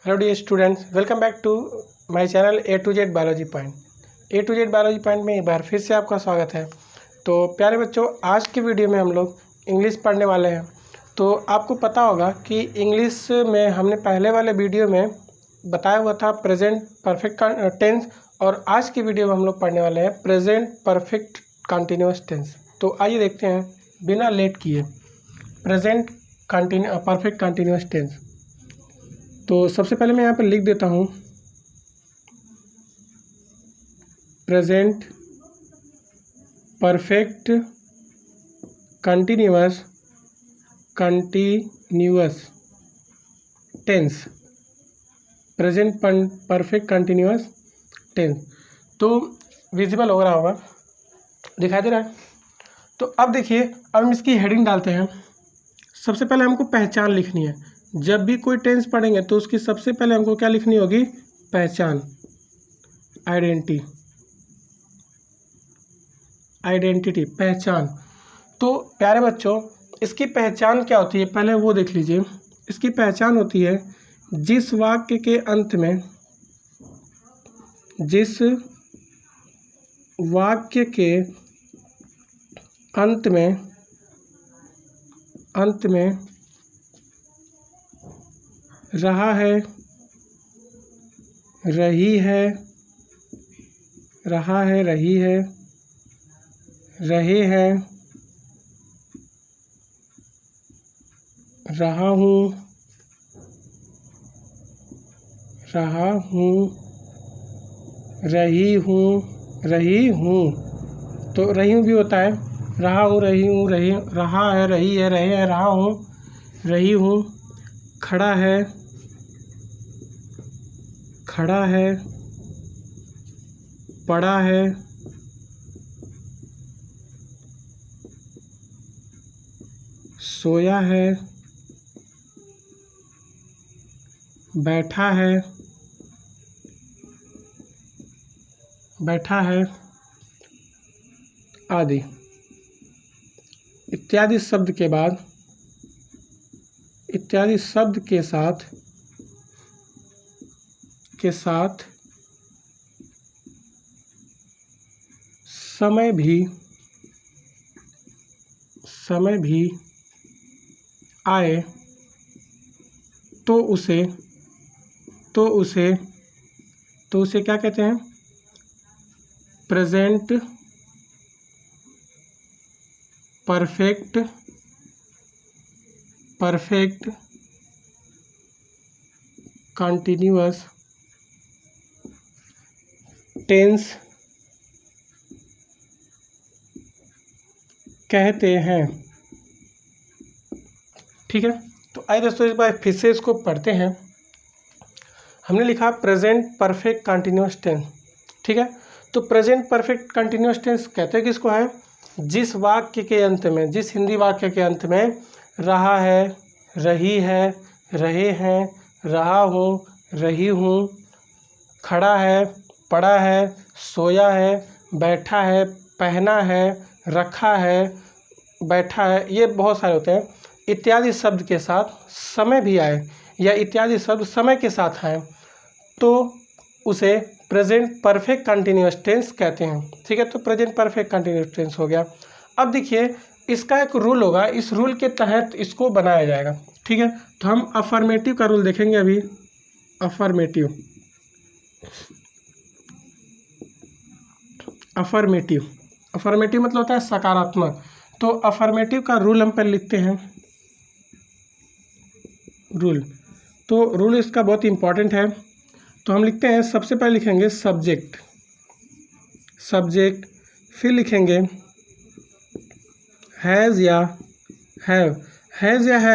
Hello dear students, welcome back to my channel A to Z biology point. A to Z biology point में एक बार फिर से आपका स्वागत है। तो प्यारे बच्चों, आज की वीडियो में हम लोग इंग्लिश पढ़ने वाले हैं। तो आपको पता होगा कि इंग्लिश में हमने पहले वाले वीडियो में बताया हुआ था प्रेजेंट परफेक्ट टेंस, और आज की वीडियो में हम लोग पढ़ने वाले हैं प्रेजेंट परफेक्ट कंटिन्यूस टेंस। तो आइए देखते हैं बिना लेट किए प्रेजेंट परफेक्ट कंटिन्यूस टेंस। तो सबसे पहले मैं यहाँ पर लिख देता हूँ present perfect continuous tense. Present perfect continuous tense तो विजिबल हो रहा होगा, दिखाई दे रहा है। तो अब देखिए, अब हम इसकी हेडिंग डालते हैं। सबसे पहले हमको पहचान लिखनी है। जब भी कोई टेंस पढ़ेंगे तो उसकी सबसे पहले हमको क्या लिखनी होगी? पहचान, आइडेंटिटी, पहचान। तो प्यारे बच्चों, इसकी पहचान क्या होती है पहले वो देख लीजिए। इसकी पहचान होती है जिस वाक्य के अंत में रहा है, रही है, रहे हैं, रहा हूँ, रही हूँ। तो रही हूँ भी होता है, रहा हूँ, रहा है, रही है, रहे हैं, रहा हूँ, रही हूँ। खड़ा है, पड़ा है, सोया है, बैठा है आदि इत्यादि शब्द के साथ समय भी आए तो उसे क्या कहते हैं? प्रेजेंट परफेक्ट कंटिन्यूअस टेंस कहते हैं। ठीक है, तो आइए दोस्तों इस बार फिर से इसको पढ़ते हैं। हमने लिखा प्रेजेंट परफेक्ट कंटिन्यूअस टेंस। ठीक है, तो प्रेजेंट परफेक्ट कंटिन्यूअस टेंस कहते हैं किसको है? जिस वाक्य के अंत में, जिस हिंदी वाक्य के अंत में रहा है, रही है, रहे हैं, रहा हूँ, रही हूँ, खड़ा है, पड़ा है, सोया है, बैठा है, पहना है, रखा है, बैठा है, ये बहुत सारे होते हैं। इत्यादि शब्द के साथ समय भी आए या इत्यादि शब्द समय के साथ आए तो उसे प्रेजेंट परफेक्ट कंटिन्यूअस टेंस कहते हैं। ठीक है, तो प्रेजेंट परफेक्ट कंटिन्यूअस टेंस हो गया। अब देखिए, इसका एक रूल होगा, इस रूल के तहत इसको बनाया जाएगा। ठीक है, तो हम अफर्मेटिव का रूल देखेंगे अभी। अफर्मेटिव मतलब होता है सकारात्मक। तो अफर्मेटिव का रूल हम पहले लिखते हैं। तो रूल इसका बहुत इंपॉर्टेंट है। तो हम लिखते हैं, सबसे पहले लिखेंगे सब्जेक्ट, फिर लिखेंगे हैज़ या हैव,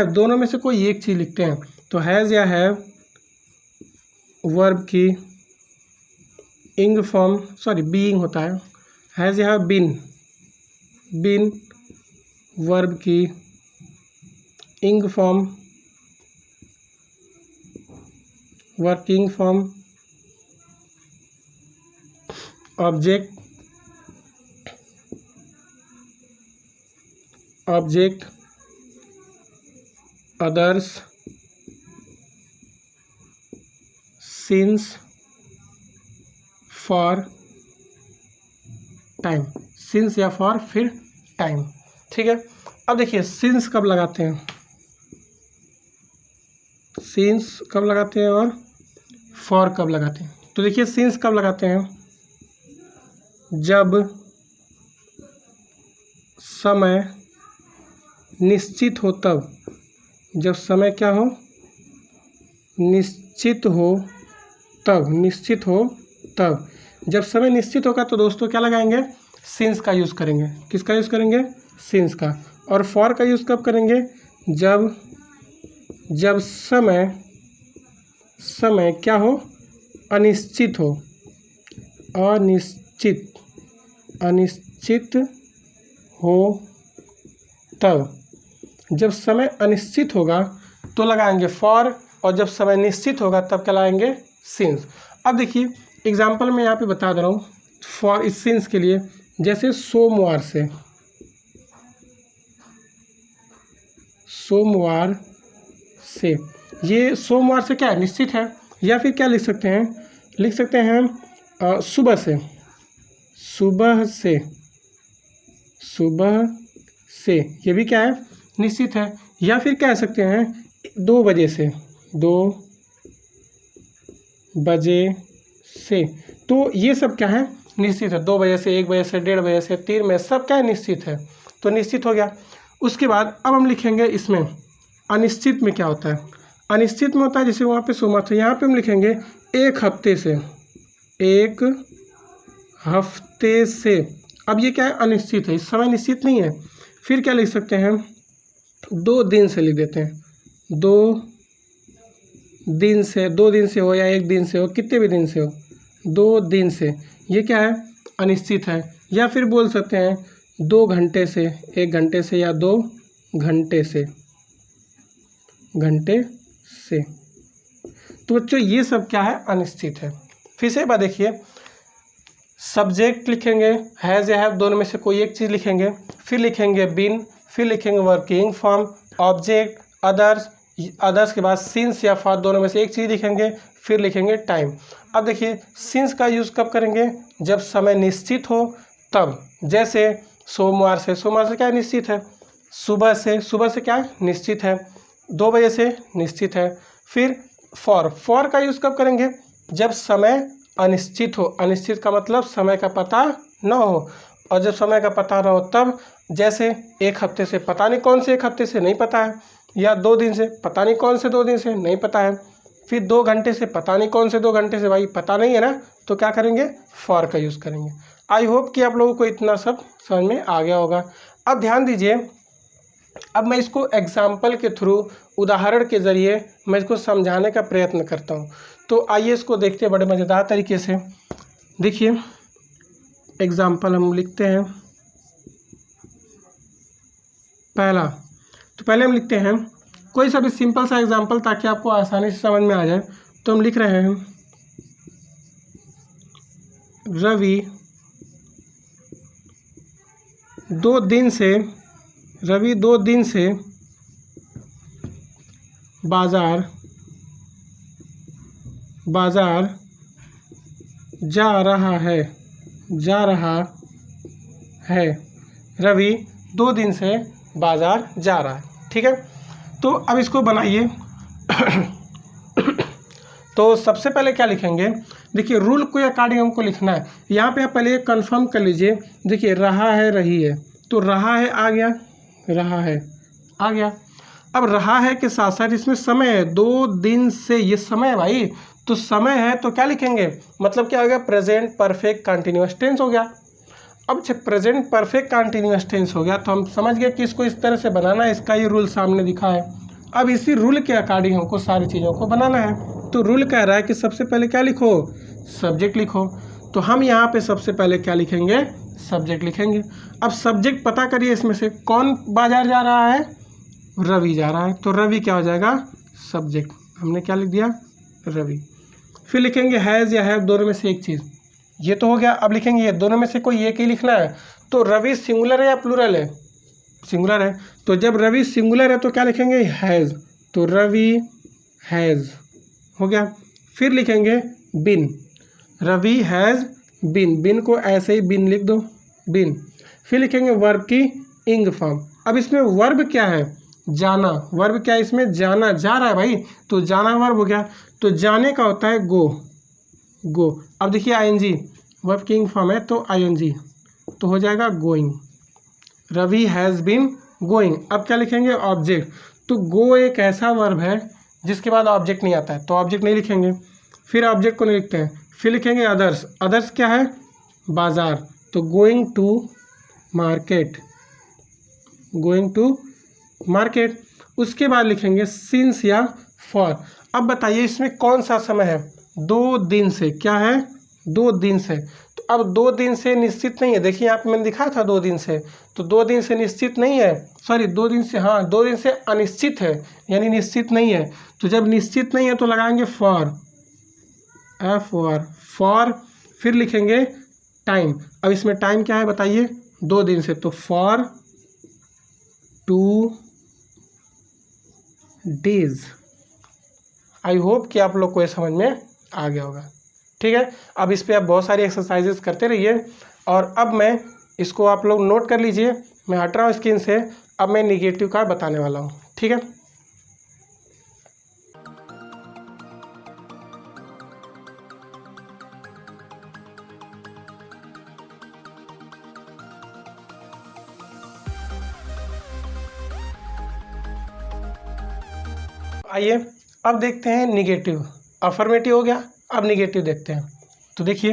दोनों में से कोई एक चीज़ लिखते हैं। तो हैज़ या हैव वर्ब की इंग फॉर्म, बीइंग होता है। हैज़ या हैव बीन वर्ब की इंग form, working form. Object others, since for time, since या फॉर फिर टाइम, ठीक है। अब देखिए सिंस कब लगाते हैं, सिंस कब लगाते हैं और फॉर कब लगाते हैं। तो देखिए सिंस कब लगाते हैं, जब समय निश्चित हो तब, जब समय क्या हो, निश्चित हो तब, निश्चित हो तब। जब समय निश्चित होगा तो दोस्तों क्या लगाएंगे, सिंस का यूज़ करेंगे। किसका यूज़ करेंगे, सिंस का। और फॉर का यूज़ कब करेंगे, जब समय क्या हो, अनिश्चित हो, अनिश्चित हो तब। जब समय अनिश्चित होगा तो लगाएंगे फॉर, और जब समय निश्चित होगा तब क्या लगाएंगे, सिंस। अब देखिए एग्जाम्पल में यहाँ पे बता दे रहा हूँ फॉर इस सिंस के लिए। जैसे सोमवार से, ये सोमवार से क्या है, निश्चित है। या फिर क्या लिख सकते हैं, सुबह से, ये भी क्या है, निश्चित है। या फिर कह सकते हैं 2 बजे से, तो ये सब क्या है, निश्चित है। 2 बजे से, 1 बजे से, 1:30 बजे से, 3 में, सब क्या है, निश्चित है। तो निश्चित हो गया। उसके बाद अब हम लिखेंगे इसमें अनिश्चित में क्या होता है। अनिश्चित में होता है जैसे वहाँ पे सोमवार था, यहाँ पे हम लिखेंगे 1 हफ्ते से, 1 हफ्ते से। अब ये क्या है, अनिश्चित है, इस समय निश्चित नहीं है। फिर क्या लिख सकते हैं, 2 दिन से लिख देते हैं, 2 दिन से, 2 दिन से हो या 1 दिन से हो, कितने भी दिन से हो, 2 दिन से, ये क्या है, अनिश्चित है। या फिर बोल सकते हैं 2 घंटे से, 1 घंटे से, या 2 घंटे से, तो बच्चों ये सब क्या है, अनिश्चित है। फिर से एक बार देखिए, सब्जेक्ट लिखेंगे, हैज़ या हैव, दोनों में से कोई एक चीज़ लिखेंगे। फिर लिखेंगे बीन, फिर लिखेंगे वर्किंग फॉर्म, ऑब्जेक्ट, अदर्स के बाद सिंस या फॉर, दोनों में से एक चीज़ लिखेंगे। फिर लिखेंगे टाइम। अब देखिए सिंस का यूज़ कब करेंगे, जब समय निश्चित हो तब। जैसे सोमवार से क्या है, निश्चित है। सुबह से क्या है, निश्चित है। 2 बजे से निश्चित है। फिर फॉर का यूज़ कब करेंगे, जब समय अनिश्चित हो। अनिश्चित का मतलब समय का पता न हो, और जब समय का पता न हो तब। जैसे 1 हफ्ते से, पता नहीं कौन से 1 हफ्ते से, नहीं पता है। या 2 दिन से, पता नहीं कौन से 2 दिन से, नहीं पता है। फिर 2 घंटे से, पता नहीं कौन से 2 घंटे से, भाई पता नहीं है ना, तो क्या करेंगे, फॉर का यूज़ करेंगे। आई होप कि आप लोगों को इतना सब समझ में आ गया होगा। अब ध्यान दीजिए, अब मैं इसको एग्जाम्पल के थ्रू, उदाहरण के ज़रिए मैं इसको समझाने का प्रयत्न करता हूँ। तो आइए इसको देखते हैं बड़े मज़ेदार तरीके से। देखिए एग्जाम्पल हम लिखते हैं पहला। तो पहले हम लिखते हैं कोई सा भी सिंपल सा एग्जाम्पल, ताकि आपको आसानी से समझ में आ जाए। तो हम लिख रहे हैं रवि 2 दिन से बाजार जा रहा है। रवि 2 दिन से बाजार जा रहा है, ठीक है। तो अब इसको बनाइए। तो सबसे पहले क्या लिखेंगे, देखिए रूल के अकॉर्डिंग हमको लिखना है। यहाँ पे आप पहले कंफर्म कर लीजिए। देखिए रहा है, रही है, तो रहा है आ गया, रहा है आ गया। अब रहा है के साथ साथ इसमें समय है, 2 दिन से, ये समय है भाई। तो समय है तो क्या लिखेंगे, मतलब क्या हो गया, प्रेजेंट परफेक्ट कंटिन्यूअस टेंस हो गया। अब जब प्रेजेंट परफेक्ट कंटिन्यूअस टेंस हो गया तो हम समझ गए कि इसको इस तरह से बनाना है। इसका ये रूल सामने दिखा है। अब इसी रूल के अकॉर्डिंग हमको सारी चीज़ों को बनाना है। तो रूल कह रहा है कि सबसे पहले क्या लिखो, सब्जेक्ट लिखो। तो हम यहाँ पे सबसे पहले क्या लिखेंगे, सब्जेक्ट लिखेंगे। अब सब्जेक्ट पता करिए इसमें से कौन बाजार जा रहा है, रवि जा रहा है। तो रवि क्या हो जाएगा, सब्जेक्ट। हमने क्या लिख दिया, रवि। फिर लिखेंगे हैज़ या हैव, दोनों में से एक चीज़, ये तो हो गया। अब लिखेंगे ये दोनों में से कोई एक ही लिखना है। तो रवि सिंगुलर है या प्लूरल है, सिंगुलर है। तो जब रवि सिंगुलर है तो क्या लिखेंगे, हैज़। तो रवि हैज़ हो गया। फिर लिखेंगे बिन, रवि हैज़ बिन, बिन को ऐसे ही बिन लिख दो, बिन। फिर लिखेंगे वर्ब की इंग फॉर्म। अब इसमें वर्ब क्या है, जाना, वर्ब क्या है इसमें, जाना, जा रहा है भाई, तो जाना वर्ब हो गया। तो जाने का होता है गो, गो। अब देखिए आईएनजी वर्ब की इंग फॉर्म है, तो आईएनजी तो हो जाएगा going, Ravi has been going. अब क्या लिखेंगे, ऑब्जेक्ट, तो गो एक ऐसा वर्ब है जिसके बाद ऑब्जेक्ट नहीं आता है, तो ऑब्जेक्ट नहीं लिखेंगे, फिर ऑब्जेक्ट को नहीं लिखते हैं। फिर लिखेंगे अदर्स, अदर्स क्या है, बाजार, तो going to market, going to market. उसके बाद लिखेंगे सिंस या फॉर। अब बताइए इसमें कौन सा समय है, 2 दिन से, क्या है, 2 दिन से। तो अब 2 दिन से निश्चित नहीं है, देखिए यहाँ पे मैंने दिखा था 2 दिन से, तो 2 दिन से निश्चित नहीं है, सॉरी 2 दिन से, हाँ 2 दिन से अनिश्चित है, यानी निश्चित नहीं है। तो जब निश्चित नहीं है तो लगाएंगे फॉर, फॉर। फिर लिखेंगे टाइम। अब इसमें टाइम क्या है बताइए, 2 दिन से, तो फॉर 2 डेज। आई होप कि आप लोग को ये समझ में आ गया होगा, ठीक है। अब इस पे आप बहुत सारी एक्सरसाइजेस करते रहिए, और अब मैं इसको आप लोग नोट कर लीजिए, मैं हट रहा हूँ स्क्रीन से। अब मैं निगेटिव का बताने वाला हूँ, ठीक है। आइए अब देखते हैं निगेटिव, अफर्मेटिव हो गया, अब निगेटिव देखते हैं। तो देखिए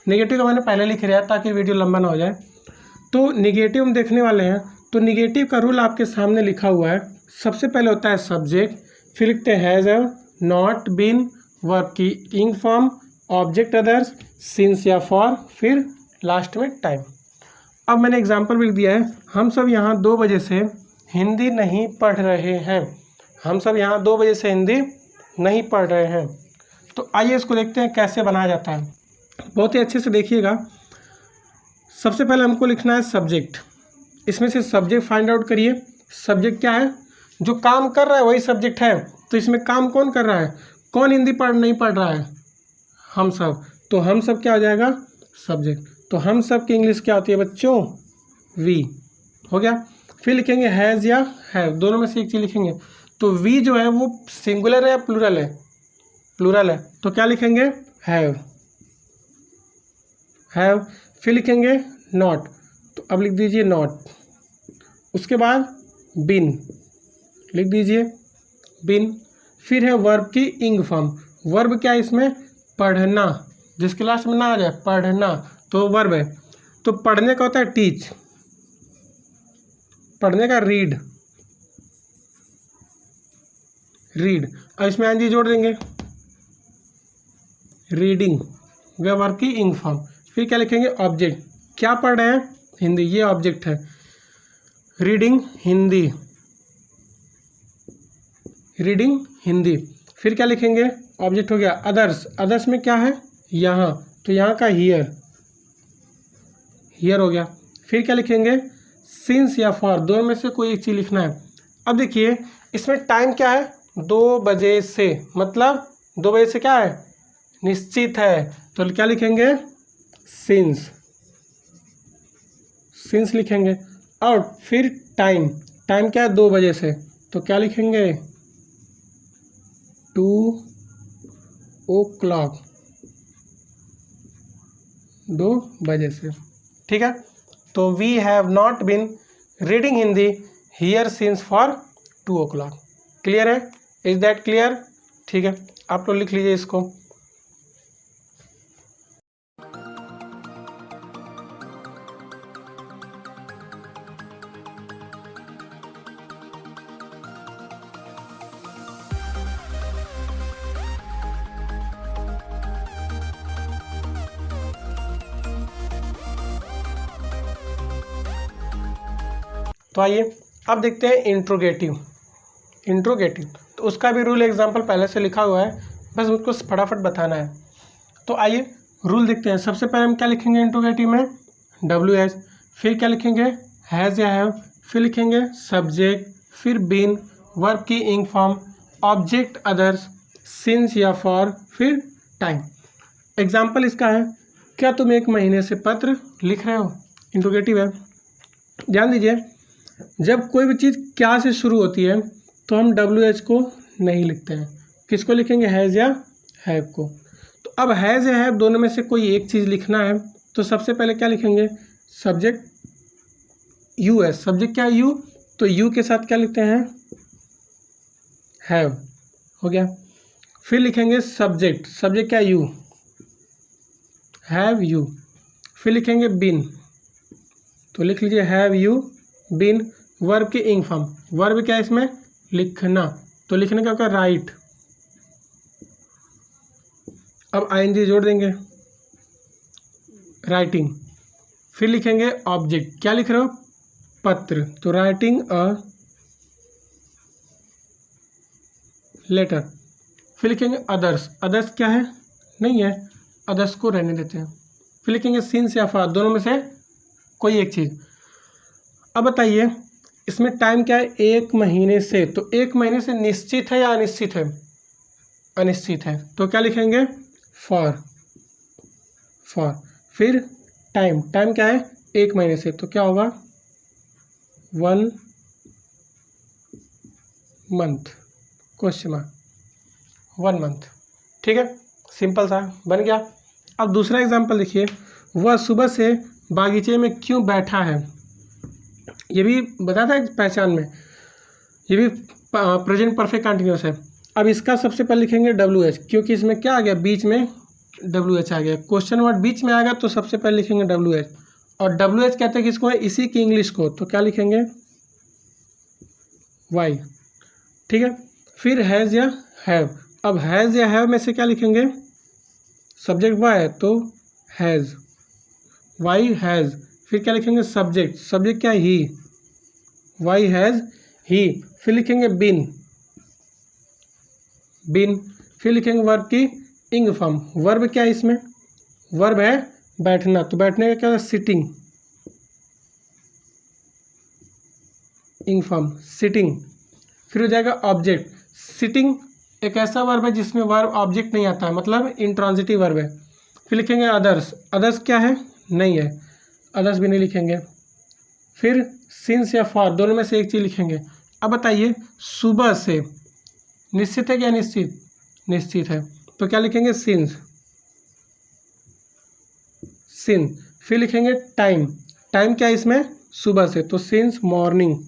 निगेटिव का मैंने पहले लिख लिया ताकि वीडियो लंबा ना हो जाए। तो निगेटिव हम देखने वाले हैं, तो निगेटिव का रूल आपके सामने लिखा हुआ है। सबसे पहले होता है सब्जेक्ट, फिर लिखते हैं हैज़, नॉट, बीन, वर्ब की इंग फॉर्म, ऑब्जेक्ट अदर्स, सिंस या फॉर, फिर लास्ट में टाइम। अब मैंने एग्जाम्पल भी लिख दिया है, हम सब यहाँ 2 बजे से हिंदी नहीं पढ़ रहे हैं, हम सब यहाँ 2 बजे से हिंदी नहीं पढ़ रहे हैं। तो आइए इसको देखते हैं कैसे बनाया जाता है, बहुत ही अच्छे से देखिएगा। सबसे पहले हमको लिखना है सब्जेक्ट, इसमें से सब्जेक्ट फाइंड आउट करिए। सब्जेक्ट क्या है, जो काम कर रहा है वही सब्जेक्ट है। तो इसमें काम कौन कर रहा है, कौन हिंदी नहीं पढ़ रहा है, हम सब, तो हम सब क्या हो जाएगा, सब्जेक्ट। तो हम सब की इंग्लिश क्या होती है बच्चों, वी, हो गया। फिर लिखेंगे हैज़ या हैव, दोनों में से एक चीज़ लिखेंगे। तो वी जो है वो सिंगुलर है या प्लूरल है, प्लूरल है, तो क्या लिखेंगे, हैव, हैव। फिर लिखेंगे नॉट, तो अब लिख दीजिए नॉट। उसके बाद बिन, लिख दीजिए बिन। फिर है वर्ब की इंग फॉर्म, वर्ब क्या है इसमें, पढ़ना, जिसके लास्ट में ना आ जाए, पढ़ना, तो वर्ब है। तो पढ़ने का होता है टीच, पढ़ने का रीड, रीड। अब इसमें एनजी जोड़ देंगे, रीडिंग, वह वर्ब की इंग फॉर्म। फिर क्या लिखेंगे, ऑब्जेक्ट, क्या पढ़ रहे हैं, हिंदी, ये ऑब्जेक्ट है, रीडिंग हिंदी, रीडिंग हिंदी। फिर क्या लिखेंगे, ऑब्जेक्ट हो गया अदर्स, अदर्स में क्या है, यहाँ, तो यहाँ का हियर, हियर हो गया। फिर क्या लिखेंगे, सिंस या फॉर, दोनों में से कोई एक चीज़ लिखना है। अब देखिए इसमें टाइम क्या है, 2 बजे से, मतलब 2 बजे से क्या है, निश्चित है, तो क्या लिखेंगे, सिंस, सिंस लिखेंगे। और फिर टाइम, टाइम क्या है, 2 बजे से, तो क्या लिखेंगे, 2 o'clock, 2 बजे से, ठीक है। तो we have not been reading Hindi here since for 2 o'clock। Clear है, इज दैट क्लियर, ठीक है। आप लोग लिख लीजिए इसको। तो आइए अब देखते हैं इंट्रोगेटिव, इंट्रोगेटिव, तो उसका भी रूल एग्जांपल पहले से लिखा हुआ है, बस उसको फटाफट बताना है। तो आइए रूल देखते हैं। सबसे पहले हम क्या लिखेंगे इंट्रोगेटिव में, WH, फिर क्या लिखेंगे, हैज़ या हैव, फिर लिखेंगे सब्जेक्ट, फिर बीन, वर्ब की इंग फॉर्म, ऑब्जेक्ट अदर्स, सिंस या फॉर, फिर टाइम। एग्जाम्पल इसका है, क्या तुम 1 महीने से पत्र लिख रहे हो, इंट्रोगेटिव है। ध्यान दीजिए, जब कोई भी चीज़ क्या से शुरू होती है तो हम WH को नहीं लिखते हैं, किसको लिखेंगे, हैज़ या हैव को। तो अब हैज़ या हैव दोनों में से कोई एक चीज़ लिखना है तो सबसे पहले क्या लिखेंगे, सब्जेक्ट यू है, सब्जेक्ट क्या है, यू, तो यू के साथ क्या लिखते हैं, हैव, हो गया। फिर लिखेंगे सब्जेक्ट, सब्जेक्ट क्या है, यू, हैव यू। फिर लिखेंगे बिन, तो लिख लीजिए हैव यू बिन। वर्ब के इंग फॉर्म, वर्ब क्या है इसमें, लिखना, तो लिखने का होगा राइट। अब ING जोड़ देंगे, राइटिंग। फिर लिखेंगे ऑब्जेक्ट, क्या लिख रहे हो, पत्र, तो राइटिंग अ लेटर। फिर लिखेंगे अदर्स, अदर्स क्या है, नहीं है, अदर्स को रहने देते हैं। फिर लिखेंगे सिंस या फॉर, दोनों में से कोई एक चीज़। अब बताइए इसमें टाइम क्या है, 1 महीने से, तो 1 महीने से निश्चित है या अनिश्चित है, अनिश्चित है, तो क्या लिखेंगे, फॉर, फॉर। फिर टाइम, टाइम क्या है, 1 महीने से, तो क्या होगा, 1 मंथ, क्वेश्चन मार्क, 1 मंथ। ठीक है, सिंपल सा बन गया। अब दूसरा एग्जांपल देखिए, वह सुबह से बागीचे में क्यों बैठा है, ये भी बताता है पहचान में, ये भी प्रेजेंट परफेक्ट कंटिन्यूअस है। अब इसका सबसे पहले लिखेंगे WH, क्योंकि इसमें क्या आ गया, बीच में WH आ गया, क्वेश्चन वर्ड बीच में आएगा तो सबसे पहले लिखेंगे WH। और WH कहते हैं किसको है, इसी की इंग्लिश को, तो क्या लिखेंगे, वाई। ठीक है, फिर हैज़ या हैव। अब हैज़ या हैव में से क्या लिखेंगे, सब्जेक्ट वाई है तो हैज़, वाई हैज़। फिर क्या लिखेंगे, सब्जेक्ट, सब्जेक्ट क्या है, ही, वाई हैज़ ही। फिर लिखेंगे बिन, बिन। फिर लिखेंगे वर्ब की इंग फॉर्म, वर्ब क्या है इसमें, वर्ब है बैठना, तो बैठने का क्या है, सिटिंग, इंग फॉर्म सिटिंग। फिर हो जाएगा ऑब्जेक्ट, सिटिंग एक ऐसा वर्ब है जिसमें वर्ब ऑब्जेक्ट नहीं आता है, मतलब इंट्रांजिटिव वर्ब है। फिर लिखेंगे अदर्स, अदर्स क्या है, नहीं है, अदर्स भी नहीं लिखेंगे। फिर सिंस या फॉर, दोनों में से एक चीज़ लिखेंगे। अब बताइए सुबह से निश्चित है क्या, निश्चित, निश्चित है, तो क्या लिखेंगे, सिंस, सिन। फिर लिखेंगे टाइम, टाइम क्या है इसमें, सुबह से, तो since morning,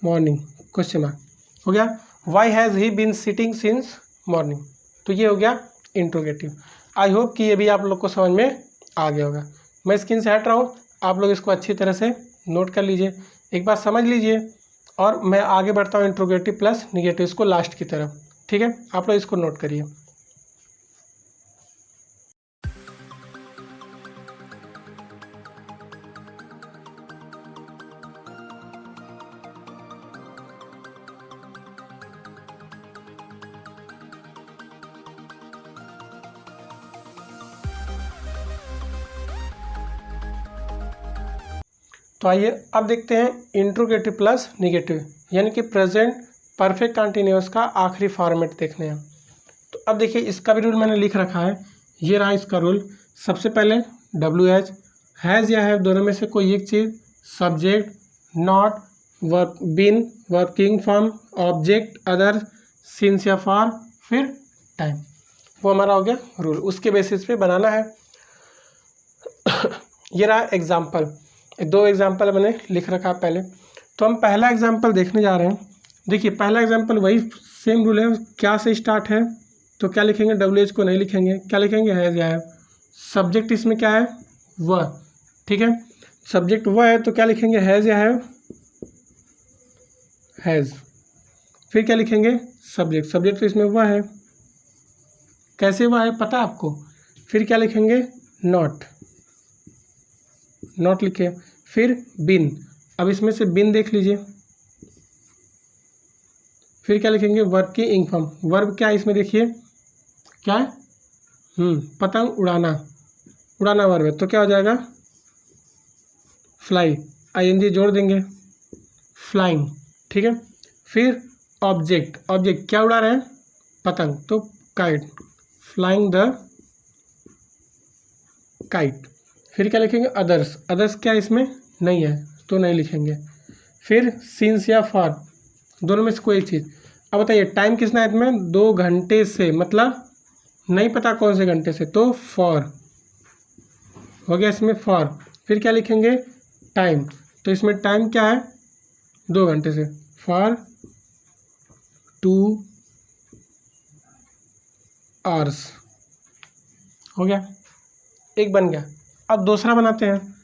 morning, question mark, हो गया। Why has he been sitting since morning, तो ये हो गया इंट्रोगेटिव। आई होप कि ये भी आप लोग को समझ में आ गया होगा। मैं स्क्रीन से हट रहा हूँ, आप लोग इसको अच्छी तरह से नोट कर लीजिए, एक बार समझ लीजिए, और मैं आगे बढ़ता हूँ इंट्रोगेटिव प्लस निगेटिव, इसको लास्ट की तरफ। ठीक है, आप लोग इसको नोट करिए। तो आइए अब देखते हैं इंट्रोगेटिव प्लस निगेटिव, यानी कि प्रेजेंट परफेक्ट कंटिन्यूअस का आखिरी फॉर्मेट देखने हैं। तो अब देखिए इसका भी रूल मैंने लिख रखा है, ये रहा इसका रूल। सबसे पहले WH, हैज़ या हैव दोनों में से कोई एक चीज़, subject, not, verb been, working form, object, other, since या फॉर, फिर टाइम, वो हमारा हो गया रूल, उसके बेसिस पे बनाना है। ये रहा एग्जाम्पल, 2 एग्जाम्पल मैंने लिख रखा पहले। तो हम पहला एग्जाम्पल देखने जा रहे हैं। देखिए पहला एग्जाम्पल वही सेम रूल है, क्या से स्टार्ट है, तो क्या लिखेंगे, WH को नहीं लिखेंगे, क्या लिखेंगे, हैज़ या हैव। सब्जेक्ट इसमें क्या है, वह, ठीक है, सब्जेक्ट वह है तो क्या लिखेंगे, हैज़ या हैव, हैज़। फिर क्या लिखेंगे, सब्जेक्ट, सब्जेक्ट तो इसमें वह है, कैसे वह है पता है आपको। फिर क्या लिखेंगे, नॉट, नॉट लिखे। फिर बिन, अब इसमें से बिन देख लीजिए। फिर क्या लिखेंगे, वर्ब की इंग फॉर्म, वर्ब क्या है इसमें देखिए, क्या है, पतंग उड़ाना, उड़ाना वर्ब है, तो क्या हो जाएगा, फ्लाई, ING जोड़ देंगे, फ्लाइंग। ठीक है। फिर ऑब्जेक्ट, ऑब्जेक्ट क्या उड़ा रहे हैं, पतंग, तो काइट, फ्लाइंग द काइट। फिर क्या लिखेंगे, अदर्स, अदर्स क्या इसमें नहीं है तो नहीं लिखेंगे। फिर सिंस या फॉर, दोनों में से कोई एक चीज़। अब बताइए टाइम कितना है इसमें, 2 घंटे से, मतलब नहीं पता कौन से घंटे से, तो फॉर हो गया इसमें फॉर। फिर क्या लिखेंगे, टाइम, तो इसमें टाइम क्या है, 2 घंटे से, फॉर 2 आवर्स। हो गया, एक बन गया। अब दूसरा बनाते हैं।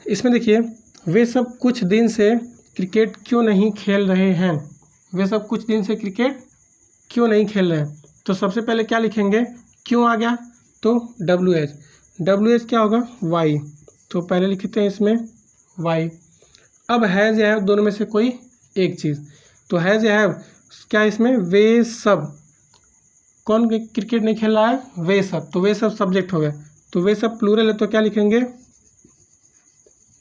इसमें देखिए, वे सब कुछ दिन से क्रिकेट क्यों नहीं खेल रहे हैं, वे सब कुछ दिन से क्रिकेट क्यों नहीं खेल रहे हैं। तो सबसे पहले क्या लिखेंगे, क्यों आ गया, तो डब्ल्यू एच, डब्ल्यू एच क्या होगा, वाई, तो पहले लिखते हैं इसमें वाई। अब हैज़ या हैव दोनों में से कोई एक चीज़, तो हैज़ या हैव क्या इसमें, वे सब, कौन क्रिकेट नहीं खेल रहा है, वे सब, तो वे सब सब्जेक्ट हो गए, तो वे सब प्लूरल है तो क्या लिखेंगे,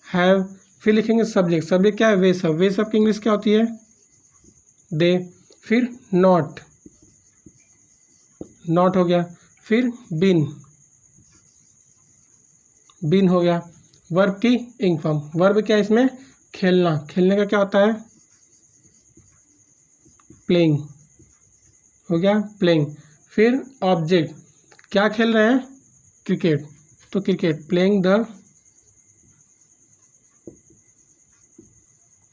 हैव। फिर लिखेंगे सब्जेक्ट, सब्जेक्ट क्या है, वे सब की इंग्लिश क्या होती है, दे। फिर नॉट, नॉट हो गया। फिर बिन, बिन हो गया। वर्ब की इंग फॉर्म, वर्ब क्या है इसमें, खेलना, खेलने का क्या होता है, प्लेइंग, हो गया प्लेइंग। फिर ऑब्जेक्ट, क्या खेल रहे हैं, क्रिकेट, तो क्रिकेट, प्लेइंग द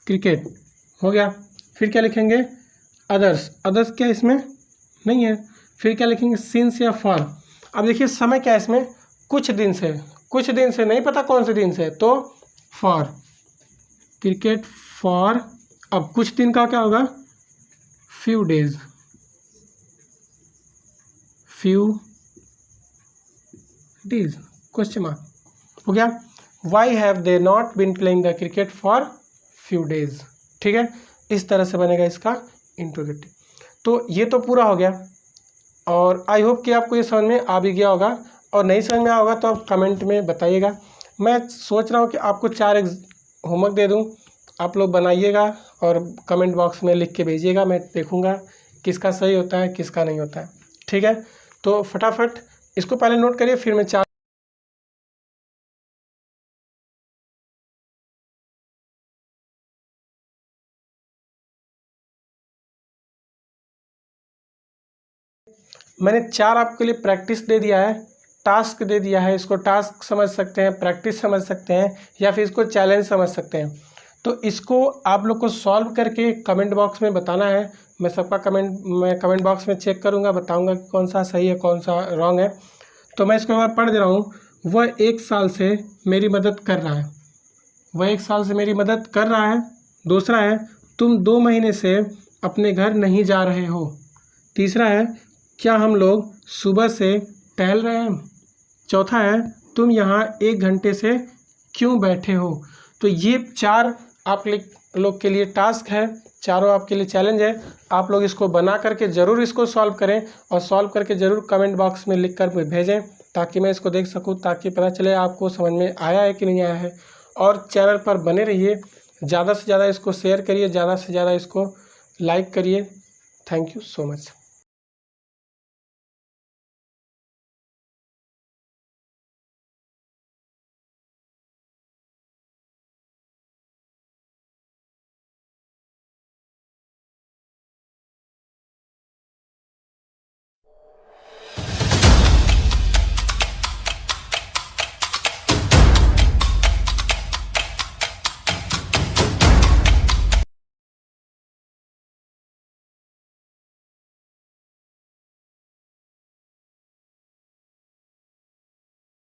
क्रिकेट, हो गया। फिर क्या लिखेंगे, अदर्स, अदर्स क्या इसमें नहीं है। फिर क्या लिखेंगे, सिंस या फॉर। अब देखिए समय क्या है इसमें, कुछ दिन से, कुछ दिन से नहीं पता कौन से दिन से, तो फॉर क्रिकेट, फॉर, अब कुछ दिन का क्या होगा, few days, few days, question mark, हो गया। Why have they not been playing the cricket for few days. ठीक है, इस तरह से बनेगा इसका इंट्रोगेटिव। तो ये तो पूरा हो गया, और आई होप कि आपको ये समझ में आ भी गया होगा, और नहीं समझ में आया होगा तो आप कमेंट में बताइएगा। मैं सोच रहा हूँ कि आपको 4 होमवर्क दे दूँ, आप लोग बनाइएगा और कमेंट बॉक्स में लिख के भेजिएगा, मैं देखूँगा किसका सही होता है किसका नहीं होता है। ठीक है, तो फटाफट इसको पहले नोट करिए, फिर मैं 4 मैंने 4 आपके लिए प्रैक्टिस दे दिया है, टास्क दे दिया है। इसको टास्क समझ सकते हैं, प्रैक्टिस समझ सकते हैं, या फिर इसको चैलेंज समझ सकते हैं। तो इसको आप लोग को सॉल्व करके कमेंट बॉक्स में बताना है। मैं कमेंट बॉक्स में चेक करूँगा, बताऊँगा कि कौन सा सही है कौन सा रॉन्ग है। तो मैं इसको एक बार पढ़ दे रहा हूँ। वह 1 साल से मेरी मदद कर रहा है, वह 1 साल से मेरी मदद कर रहा है। दूसरा है, तुम 2 महीने से अपने घर नहीं जा रहे हो। तीसरा है, क्या हम लोग सुबह से टहल रहे हैं। चौथा है, तुम यहाँ 1 घंटे से क्यों बैठे हो। तो ये 4 आप लोग के लिए टास्क है, चारों आपके लिए चैलेंज है। आप लोग इसको बना करके ज़रूर इसको सॉल्व करें, और सॉल्व करके ज़रूर कमेंट बॉक्स में लिख कर भेजें, ताकि मैं इसको देख सकूं, ताकि पता चले आपको समझ में आया है कि नहीं आया है। और चैनल पर बने रहिए, ज़्यादा से ज़्यादा इसको शेयर करिए, ज़्यादा से ज़्यादा इसको लाइक करिए। Thank you so much.